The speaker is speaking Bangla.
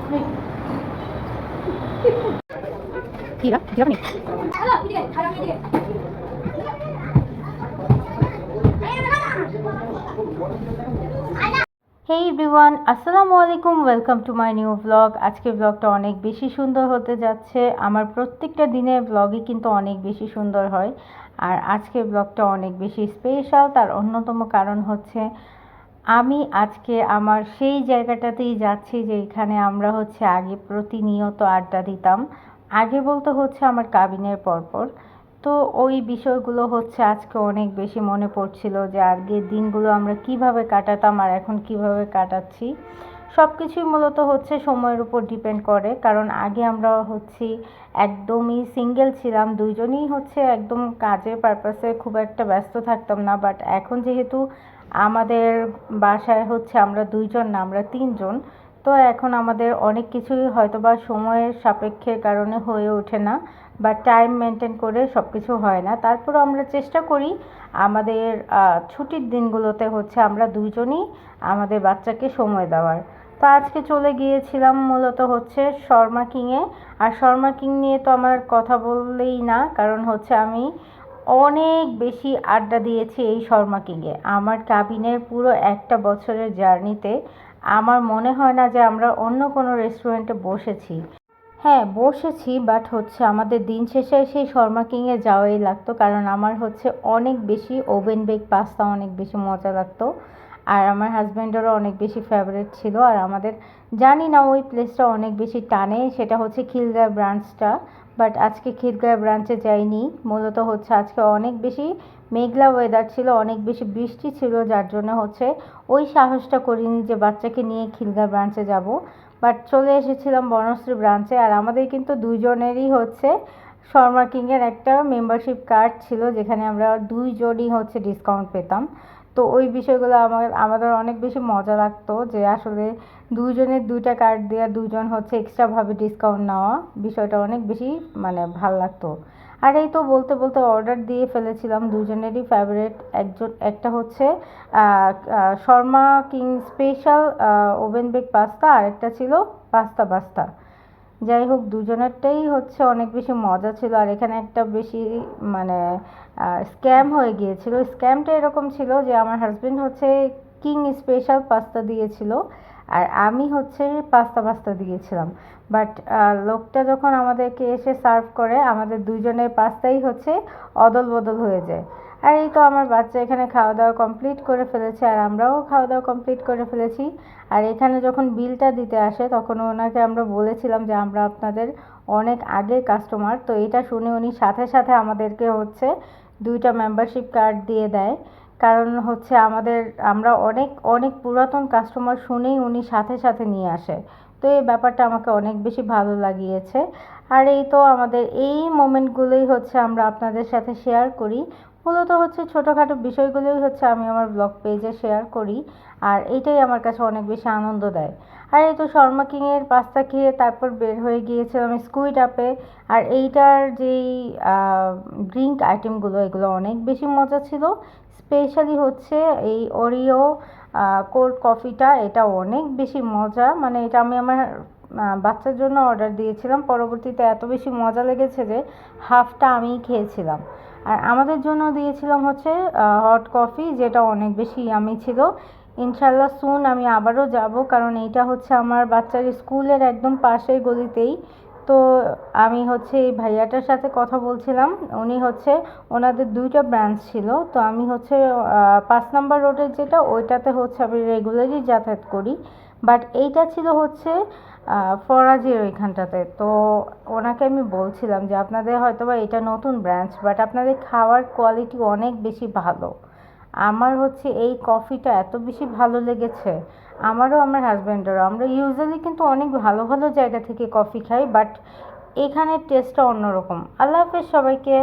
হেই এভরিওয়ান, আসসালামু আলাইকুম, welcome to my new blog. আজকের ব্লগটা অনেক বেশি সুন্দর হতে যাচ্ছে। আমার প্রত্যেকটা দিনের ব্লগই কিন্তু অনেক বেশি সুন্দর হয়, আর আজকের ব্লগটা অনেক বেশি স্পেশাল। তার অন্যতম কারণ হচ্ছে আমি আজকে আমার সেই জায়গাটাতেই যাচ্ছি যেখানে আমরা হচ্ছে আগে প্রতিনিয়ত আড্ডা দিতাম। আগে বলতে হচ্ছে আমার কাবিনের পরপর। তো ওই বিষয়গুলো হচ্ছে আজকে অনেক বেশি মনে পড়ছিল যে আগের দিনগুলো আমরা কিভাবে কাটাতাম আর এখন কিভাবে কাটাচ্ছি। সব কিছুই মূলত হচ্ছে সময়ের উপর ডিপেন্ড করে, কারণ আগে আমরা হচ্ছে একদমই সিঙ্গেল ছিলাম, দুইজনই হচ্ছে একদম কাজের পারপাসে খুব একটা ব্যস্ত থাকতাম না। বাট এখন যেহেতু আমাদের বাসায় হচ্ছে আমরা দুইজন না, আমরা তিনজন, তো এখন আমাদের অনেক কিছুই হয়তোবা সময়ের সাপেক্ষের কারণে হয়ে ওঠে না বা টাইম মেনটেন করে সব কিছু হয় না। তারপরও আমরা চেষ্টা করি আমাদের ছুটির দিনগুলোতে হচ্ছে আমরা দুইজনই আমাদের বাচ্চাকে সময় দেওয়ার। তো আজকে চলে গিয়েছিলাম মূলত হচ্ছে শর্মা কিংয়ে। আর শর্মা কিং নিয়ে তো আমার কথা বললেই না, কারণ হচ্ছে আমি অনেক বেশি আড্ডা দিয়েছি এই শর্মা কিংয়ে। আমার কাবিনের পুরো একটা বছরের জার্নিতে আমার মনে হয় না যে আমরা অন্য কোনো রেস্টুরেন্টে বসেছি। হ্যাঁ বসেছি, বাট হচ্ছে আমাদের দিন শেষে সেই শর্মা কিংয়ে যাওয়াই লাগতো, কারণ আমার হচ্ছে অনেক বেশি ওভেন বেক পাস্তা অনেক বেশি মজা লাগতো। আর আমার হাজব্যান্ডেরও অনেক বেশি ফেভারিট ছিল। আর আমাদের জানি না ওই প্লেসটা অনেক বেশি টানে, সেটা হচ্ছে খিলগাঁও ব্রাঞ্চটা। বাট আজকে খিলগাঁও ব্রাঞ্চে যাইনি, মূলত হচ্ছে আজকে অনেক বেশি মেঘলা ওয়েদার ছিল, অনেক বেশি বৃষ্টি ছিল, যার জন্য হচ্ছে ওই সাহসটা করিনি যে বাচ্চাকে নিয়ে খিলগাঁও ব্রাঞ্চে যাব। বাট চলে এসেছিলাম বনশ্রী ব্রাঞ্চে। আর আমাদের কিন্তু দুইজনেরই হচ্ছে শর্মা কিংয়ের একটা মেম্বারশিপ কার্ড ছিল, যেখানে আমরা দুইজনই হচ্ছে ডিসকাউন্ট পেতাম। তো ওই বিষয়গুলো আমাদের অনেক বেশি মজা লাগতো যে আসলে দুইজনের দুইটা কার্ড দেওয়া, দুইজন হচ্ছে এক্সট্রাভাবে ডিসকাউন্ট নেওয়া, বিষয়টা অনেক বেশি মানে ভাল লাগতো। আর এই তো বলতে বলতে অর্ডার দিয়ে ফেলেছিলাম দুজনেরই ফেভারিট। একটা হচ্ছে Sharma king special oven bake pasta, আর একটা ছিল পাস্তা পাস্তা। যাই হোক, দুজনেরটাই হচ্ছে অনেক বেশি মজা ছিল। আর এখানে একটা বেশি মানে স্ক্যাম হয়ে গিয়েছিল। স্ক্যামটা এরকম ছিল যে আমার হাজব্যান্ড হচ্ছে কিং স্পেশাল পাস্তা দিয়েছিল, আর আমি হচ্ছে পাস্তা পাস্তা দিয়েছিলাম। বাট লোকটা যখন আমাদেরকে এসে সার্ভ করে, আমাদের দুইজনের পাস্তাই হচ্ছে অদল বদল হয়ে যায়। আর এই তো আমার বাচ্চা এখানে খাওয়া দাওয়া কমপ্লিট করে ফেলেছে, আর আমরাও খাওয়া দাওয়া কমপ্লিট করে ফেলেছি। আর এখানে যখন বিলটা দিতে আসে তখন ওনাকে আমরা বলেছিলাম যে আমরা আপনাদের অনেক আগের কাস্টমার। তো এটা শুনে উনি সাথে সাথে আমাদেরকে হচ্ছে দুইটা মেম্বারশিপ কার্ড দিয়ে দেয়, কারণ হচ্ছে আমরা অনেক অনেক পুরাতন কাস্টমার শুনেই উনি সাথে সাথে নিয়ে আসে। তো এই ব্যাপারটা আমাকে অনেক বেশি ভালো লাগিয়েছে। আর এই তো আমাদের এই মোমেন্টগুলোই হচ্ছে আমরা আপনাদের সাথে শেয়ার করি। মূলত হচ্ছে ছোটোখাটো বিষয়গুলোই হচ্ছে আমি আমার ব্লগ পেজে শেয়ার করি, আর এইটাই আমার কাছে অনেক বেশি আনন্দ দেয়। আর এই তো শর্মা কিংয়ের পাস্তা খেয়ে তারপর বের হয়ে গিয়েছিলাম স্কুইড আপে। আর এইটার যেই ড্রিঙ্ক আইটেমগুলো, এগুলো অনেক বেশি মজা ছিল। স্পেশালি হচ্ছে এই ওরিও কোল্ড কফিটা, এটা অনেক বেশি মজা। মানে এটা আমি আমার বাচ্চার জন্য অর্ডার দিয়েছিলাম, পরবর্তীতে এত বেশি মজা লেগেছে যে হাফটা আমিই খেয়েছিলাম। আর আমাদের জন্য দিয়েছিলাম হচ্ছে হট কফি, যেটা অনেক বেশি ইয়ামি ছিল। ইনশাল্লাহ সুন আমি আবারও যাব, কারণ এইটা হচ্ছে আমার বাচ্চার স্কুলের একদম পাশের গলিতেই। তো আমি হচ্ছে এই ভাইয়াটার সাথে কথা বলছিলাম, উনি হচ্ছে ওনাদের দুইটা ব্রাঞ্চ ছিল। তো আমি হচ্ছে 5 নম্বর রোডের যেটা, ওইটাতে হচ্ছে আমি রেগুলারই যাতায়াত করি। বাট এইটা ছিল হচ্ছে ফরাজের ওইখানটাতে। তো ওনাকে আমি বলছিলাম যে আপনাদের হয়তোবা এটা নতুন ব্রাঞ্চ, বাট আপনাদের খাওয়ার কোয়ালিটি অনেক বেশি ভালো। আমার হচ্ছে এই কফিটা এত বেশি ভালো লেগেছে, আমারও আমার হাজব্যান্ডেরও। আমরা ইউজুয়ালি কিন্তু অনেক ভালো ভালো জায়গা থেকে কফি খাই, বাট এখানের টেস্টটা অন্যরকম। আল্লাহ হাফেজ সবাইকে।